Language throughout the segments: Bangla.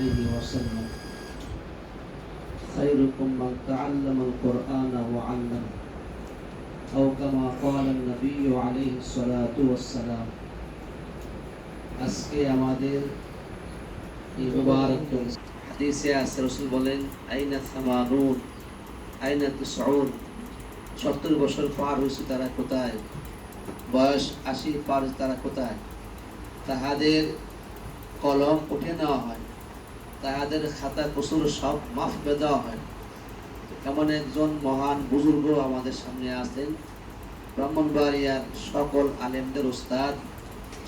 عليه وسلم خيركم من تعلم القرآن وعلم أو كما قال النبي عليه الصلاة والسلام আজকে আমাদের এই মুবারক হাদিসে আছে রাসূল বলেন আইনা সামানুন আইনা তুসউন 70 বছর পার হয়েছে তারা কোথায়, বয়স 80 পার তারা কোথায়, তাহাদের কলম উঠে নেওয়া হয়, তাহাদের খাতা কসুর সব মাফ করে দেওয়া হয়। এমন একজন মহান বুজুর্গ আমাদের সামনে আছেন, ব্রাহ্মণবাড়িয়ার সকল আলেমদের উস্তাদ,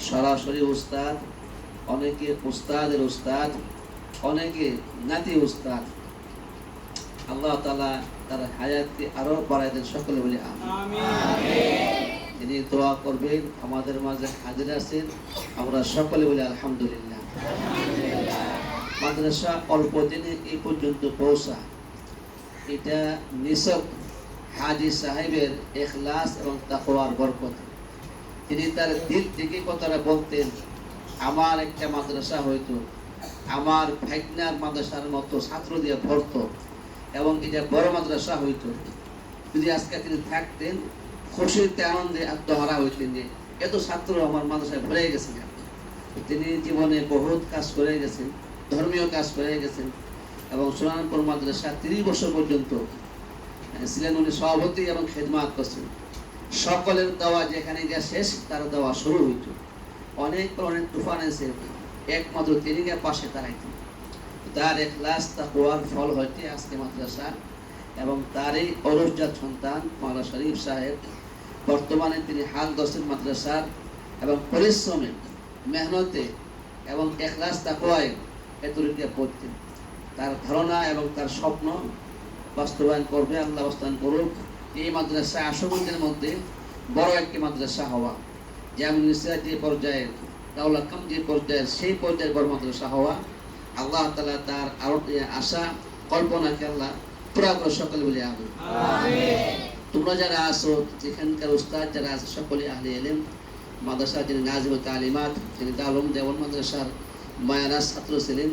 সরাসরি উস্তাদ, অনেকে উস্তাদের উস্তাদ, অনেকে নাতি উস্তাদ। আল্লাহ তাআলা তার হায়াতকে আরো বাড়ায় দেন, সকলে বলি আমিন। তিনি দোয়া করবেন, আমাদের মাঝে হাজির আছেন, আমরা সকলে বলি আলহামদুলিল্লাহ। মাদ্রাসা অল্প দিনে এই পর্যন্ত পৌঁছা, এটা নিছক হাজী সাহেবের ইখলাস এবং তাকওয়ার বরকত। তিনি তার দিল থেকে কথাটা বলতেন, আমার একটা মাদ্রাসা হয়তো আমার ভাইগনার মাদ্রাসার মতো ছাত্র দিয়ে ভরতো এবং এটা বড় মাদ্রাসা হইতো। যদি আজকে তিনি থাকতেন, খুশিতে আনন্দে আত্মহারা হইতেন যে এত ছাত্র আমার মাদ্রাসায় ভরে গেছে। তিনি জীবনে বহুত কাজ করে গেছেন, ধর্মীয় কাজ করে গেছেন এবং সুনানপুর মাদ্রাসা 30 বছর পর্যন্ত ছিলেন উনি সভাপতি এবং খেদমাত করছেন। সকলের দেওয়া যেখানে গিয়ে শেষ, তার দেওয়া শুরু হইত। অনেক তুফান এসে একমাত্র তিনি গিয়ে পাশে দাঁড়াইতেন। তার ইখলাস তাকওয়ার ফল হইতে আজকে মাদ্রাসা এবং তারই অরুজাত সন্তান মাওলানা শরীফ সাহেব বর্তমানে তিনি হাল দর্শন মাদ্রাসার এবং পরিশ্রমে, মেহনতে এবং ইখলাস তাকওয়ায় এতটুকু পড়তেন। তার ধারণা এবং তার স্বপ্ন বাস্তবায়ন করবে, আল্লাহ বাস্তবায়ন করুক। এই মাদ্রাসা আশুগঞ্জের মধ্যে বড় একটি মাদ্রাসা হওয়া, যেমন যে পর্যায়ে দাওলা কাম যে পর্যায়ের, সেই পর্যায়ের বড় মাদ্রাসা হওয়া, আল্লাহ তাআলা তার আরো আশা কল্পনাকে আল্লাহ পুরা করে, সকলে বলে আমিন। তোমরা যারা আসো, যেখানকার উস্তাদ যারা আছে, সকলে আহলে ইলম, মাদ্রাসা যিনি নাজিম তালিমাত, তিনি দারুল দেওয়ান মাদ্রাসার মায়ানাস ছাত্র ছিলেন,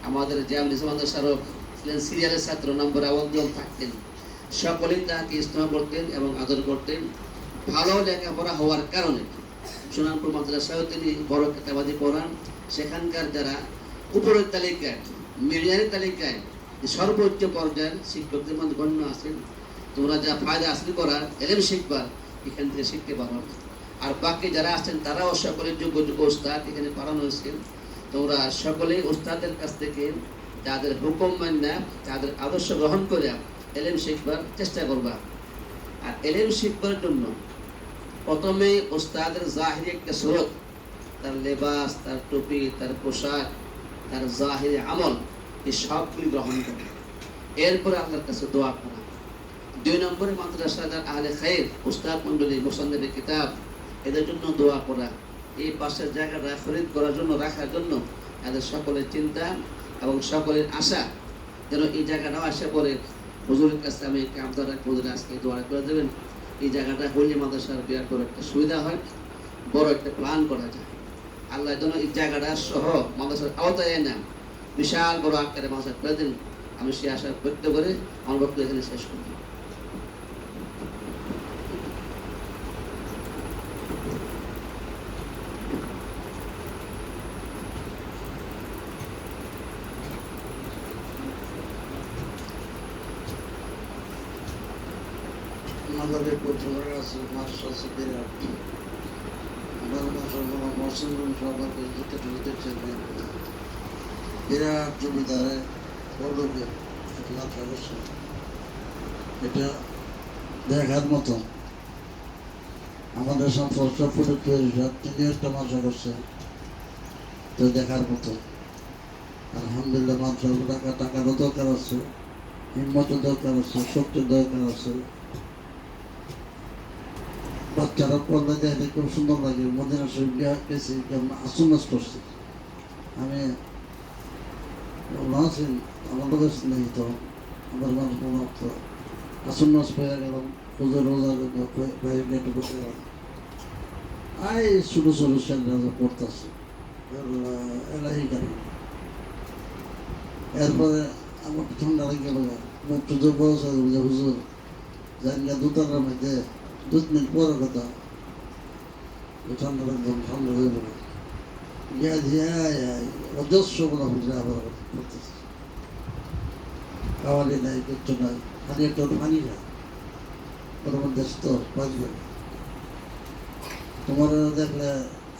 আমাদের জামিল মাদ্রাসারও ছিলেন সিরিয়ালের ছাত্র, নম্বর আওয়াল থাকতেন। সকলেই তাকে ইস্তেমা করতেন এবং আদর করতেন। ভালো লেখাপড়া হওয়ার কারণে সুনানপুর মাদ্রাসায়ও তিনি বড় কিতাবাদি পড়ান। সেখানকার যারা উপরের তালিকায়, মিডিয়ার তালিকায় সর্বোচ্চ পর্যায়ের শিক্ষকদের মধ্যে গণ্য আছেন। তোমরা যা ফায়দা হাসিল করার, এলেম শিখবার, এখান থেকে শিখতে পারো। আর বাকি যারা আছেন তারাও সকলের যোগ্য যোগ্য উস্তাদ এখানে পড়ানো হয়েছে। তোমরা সকলেই উস্তাদের কাছ থেকে তাদের হুকুম মান্না, তাদের আদর্শ গ্রহণ করে এলেম শিখবার চেষ্টা করবা। আর এলেম শিখবার জন্য প্রথমে উস্তাদের জাহিরি একটা সুরত, তার লেবাস, তার টুপি, তার পোশাক, তার জাহিরি আমল, এই সবগুলি গ্রহণ করা। এরপরে আল্লাহর কাছে দোয়া করা। 2 নম্বরে মাদ্রাসাদার আহলে খায়ের, উস্তাদ মণ্ডলী, মুসান্নিফে কিতাব, এদের জন্য দোয়া করা। এই পাশের জায়গাটা খরিদ করার জন্য, রাখার জন্য এদের সকলের চিন্তা এবং সকলের আশা যেন এই জায়গাটাও আসে পরে হুজুরের কাছে আমি আপনারা হুজুর আজকে দোয়া করে দেবেন। এই জায়গাটা হইলে মাদ্রাসার বিরাট বড় একটা সুবিধা হয়, বড় একটা প্ল্যান করা যায়। আল্লাহ যেন এই জায়গাটা সহ মাদ্রাসার আওতায় না বিশাল বড় আকারে মাদ্রাসা করে দেন, আমি সে আশা ব্যক্ত করে আমার বক্তব্য এখানে শেষ করি। আমাদের প্রচুর আছে মাদ্রাসা বিরাট, মুসলমান সভাপতি বিরাট জমিদারে বড়কে এটা দেখার মতো। আমাদের সম্পর্কে তিনি একটা মাদ্রাসা করছে, তো দেখার মতো। আলহামদুলিল্লাহ, মাদ্রাসা টাকারও দরকার আছে, হিম্মতের দরকার আছে, শক্তির দরকার আছে। বাচ্চারা পড়লে দেখে খুব সুন্দর লাগে। মদিনা শরীফ গেছি, আসন নাচ করছি আমি, আমার লোক নেই তো, আমার মানুষ তো আসন নাচ পেয়ে গেলাম। রোজা রোজা একটু বসে গেলাম, আই ছোটো ছোটো সেন্টার পড়তেছে এলাহি গাড়ি। এরপরে আমার ঠান্ডা লেগে গেল, মুখ টুজো বয়স হয়ে গেল, হুজুর জানগা দুটার মধ্যে 2 মিনিট পরে কথা ঠান্ডা একদম ঠান্ডা হয়ে গেল, গিয়া দিয়ে অজস্র বলা হুজুরে আবার করতেছে, খাওয়ালি নাই, কিচ্ছু নাই, খালি একটা পানি খায়, ওর মধ্যে স্তর বাঁচবে। তোমার দেখলে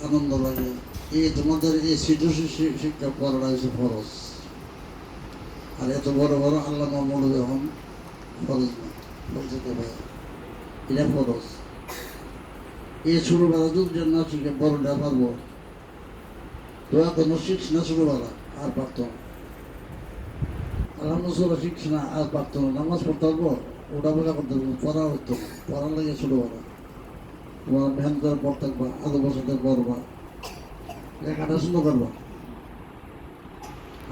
আনন্দ লাগে, এই তোমাদের এই সিটুসি শিক্ষা পড়াটা হচ্ছে ফরজ, আর এত বড় বড় আল্লাহ মৌলবী হন ফরজ না, ফরজকে ভাই এটা ফরজ। এই ছোটবেলা দুজন না শিখে বড়টা পারবো, তোরা কোনো শিখছ না ছোটবেলা আর পারত না, আলহামদুলিল্লাহ শিখছ না আর পারত না, নামাজ পড়তে পারবো, ওটা বোঝা করতে পারবো, পড়া হতো না, পড়ার লাগে ছোটবেলা তোমার মেহনত করে পড় থাকবা, আধ বছর পড়বা, লেখাটা সুন্দর করবা।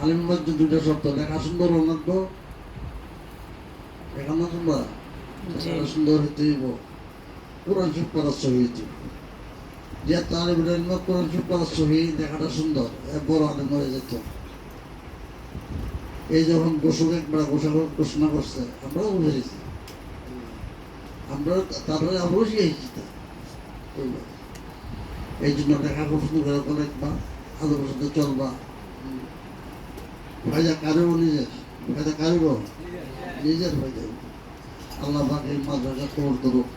আলিম মধ্যে 2টা শর্ত, লেখা সুন্দর লাগবো, লেখা না তোমরা লেখাটা সুন্দর হইতে হইব, কোরআন শরীফ পড়ার সহি হইতে হইব। যে তালিম ইলম কোরআন শরীফ পড়ার সহি, লেখাটা সুন্দর, বড় আলিম হয়ে যেত। এই যখন গোসল একবার ঘোষণা করছে, আমরাও বুঝেছি, আমরা তারপরে আমরাও শিখেছি, এই জন্য লেখা সুন্দর করে লিখবা, আধ বছর চলবা, ফায়দা কারো নিজের, ফায়দা কারো নিজের ফায়দা। আল্লাহ পাক এই মাদ্রাসা কবর করুক।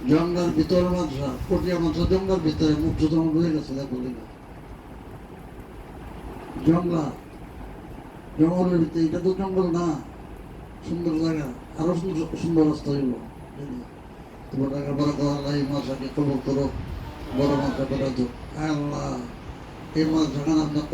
জঙ্গলের ভিতরে মাদ্রাসা, পটিয়া মাদ্রাসা জঙ্গলের ভিতরে, মুখ তোমার বুঝে গেছে, বলি না জঙ্গলের ভিতরে, এটা তো জঙ্গল না, সুন্দর জায়গা, আরো সুন্দর রাস্তা হইব। তোমার টাকা বড় আল্লাহ এই মাদ্রাসাকে কবর করুক, বড় মাদ্রাসা করে দো আল্লাহ, এই মাদ্রাসা আপনার